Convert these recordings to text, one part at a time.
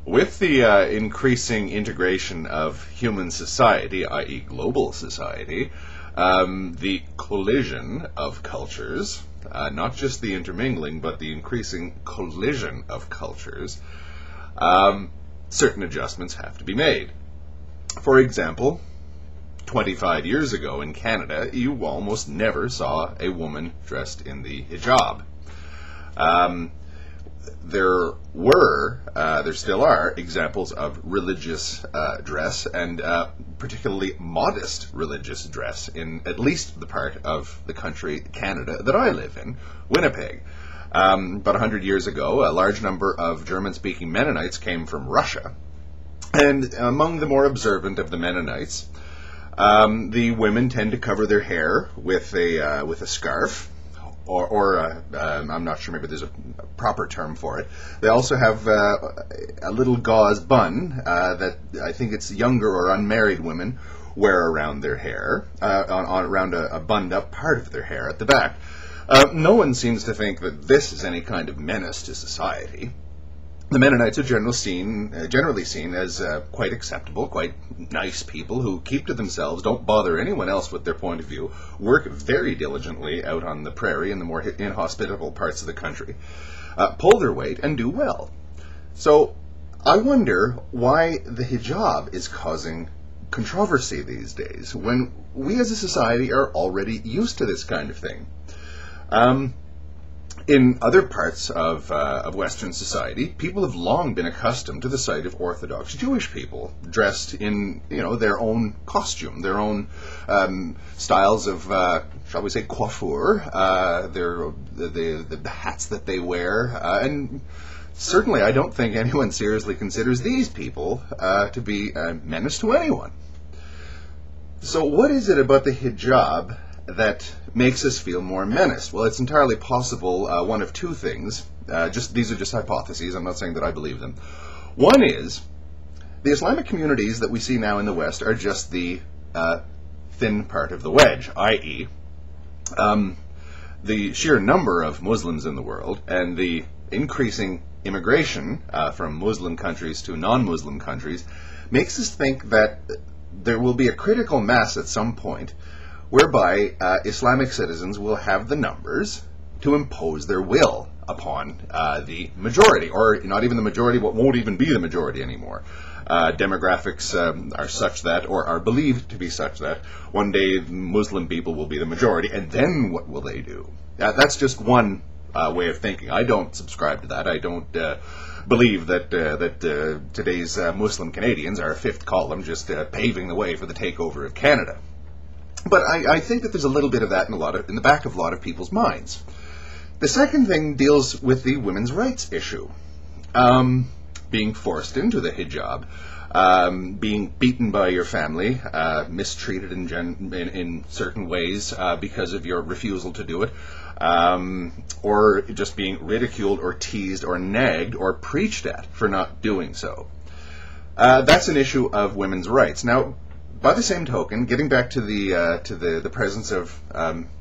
With the increasing integration of human society, i.e. global society, the collision of cultures, not just the intermingling, but the increasing collision of cultures, certain adjustments have to be made. For example, 25 years ago in Canada, you almost never saw a woman dressed in the hijab. There still are examples of religious dress, and particularly modest religious dress in at least the part of the country, Canada, that I live in, Winnipeg. About 100 years ago, a large number of German-speaking Mennonites came from Russia, and among the more observant of the Mennonites, the women tend to cover their hair with a scarf, or I'm not sure, maybe there's a proper term for it. They also have a little gauze bun that I think it's younger or unmarried women wear around their hair, around a bunned up part of their hair at the back. No one seems to think that this is any kind of menace to society. The Mennonites are generally seen as quite acceptable, quite nice people who keep to themselves, don't bother anyone else with their point of view, work very diligently out on the prairie in the more inhospitable parts of the country, pull their weight, and do well. So I wonder why the hijab is causing controversy these days, when we as a society are already used to this kind of thing. In other parts of Western society, people have long been accustomed to the sight of Orthodox Jewish people dressed in, their own costume, their own styles of, shall we say, coiffure, the hats that they wear, and certainly I don't think anyone seriously considers these people to be a menace to anyone. So what is it about the hijab that makes us feel more menaced? Well, it's entirely possible one of two things. These are just hypotheses. I'm not saying that I believe them. One is the Islamic communities that we see now in the West are just the thin part of the wedge, i.e., the sheer number of Muslims in the world and the increasing immigration from Muslim countries to non-Muslim countries makes us think that there will be a critical mass at some point whereby Islamic citizens will have the numbers to impose their will upon the majority, or not even the majority, but won't even be the majority anymore. Demographics are such that, or are believed to be such that, one day Muslim people will be the majority, and then what will they do? That's just one way of thinking. I don't subscribe to that. I don't believe that today's Muslim Canadians are a fifth column just paving the way for the takeover of Canada. But I think that there's a little bit of that in the back of a lot of people's minds. The second thing deals with the women's rights issue. Being forced into the hijab, being beaten by your family, mistreated in certain ways because of your refusal to do it, or just being ridiculed or teased or nagged or preached at for not doing so. That's an issue of women's rights. Now, by the same token, getting back to the presence of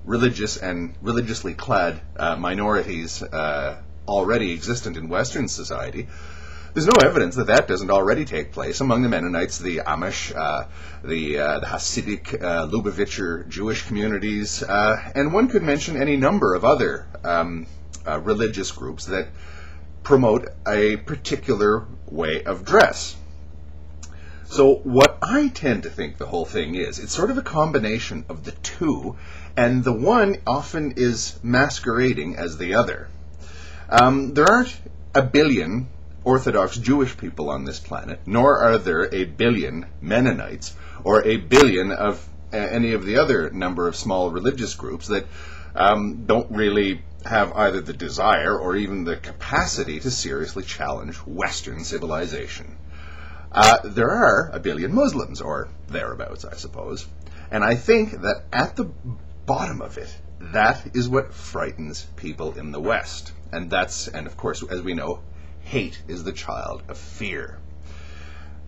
religious and religiously clad minorities already existent in Western society, there's no evidence that that doesn't already take place among the Mennonites, the Amish, the Hasidic, Lubavitcher Jewish communities, and one could mention any number of other religious groups that promote a particular way of dress. So what I tend to think the whole thing is, it's sort of a combination of the two, and the one often is masquerading as the other. There aren't a billion Orthodox Jewish people on this planet, nor are there a billion Mennonites, or a billion of any of the other number of small religious groups that don't really have either the desire or even the capacity to seriously challenge Western civilization. There are a billion Muslims, or thereabouts, I suppose, and I think that at the bottom of it, that is what frightens people in the West. And of course, as we know, hate is the child of fear.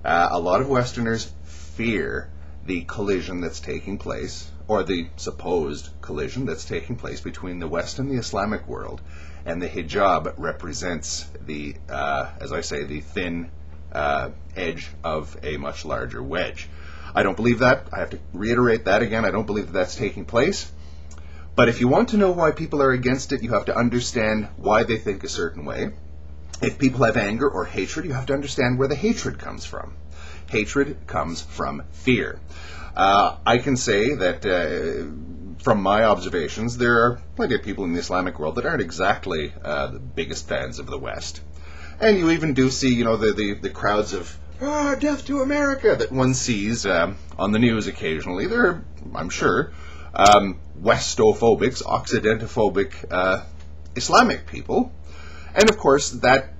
A lot of Westerners fear the collision that's taking place, or the supposed collision that's taking place between the West and the Islamic world, and the hijab represents the, as I say, the thin edge of a much larger wedge. I don't believe that. I have to reiterate that again. I don't believe that that's taking place. But if you want to know why people are against it, you have to understand why they think a certain way. If people have anger or hatred, you have to understand where the hatred comes from. Hatred comes from fear. I can say that from my observations, there are plenty of people in the Islamic world that aren't exactly the biggest fans of the West. And you even do see, the crowds of death to America that one sees on the news occasionally. They're, I'm sure, Westophobics, Occidentophobic Islamic people. And of course, that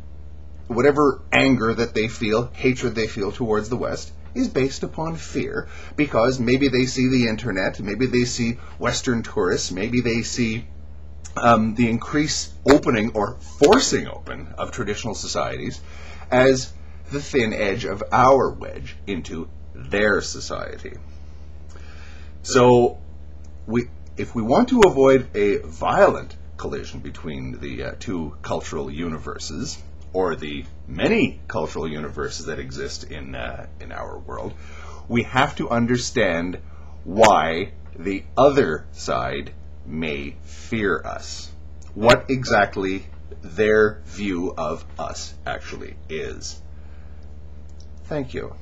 whatever anger that they feel, hatred they feel towards the West, is based upon fear, because maybe they see the internet, maybe they see Western tourists, maybe they see the increased opening or forcing open of traditional societies as the thin edge of our wedge into their society. So if we want to avoid a violent collision between the two cultural universes, or the many cultural universes that exist in our world, we have to understand why the other side may fear us. What exactly their view of us actually is. Thank you.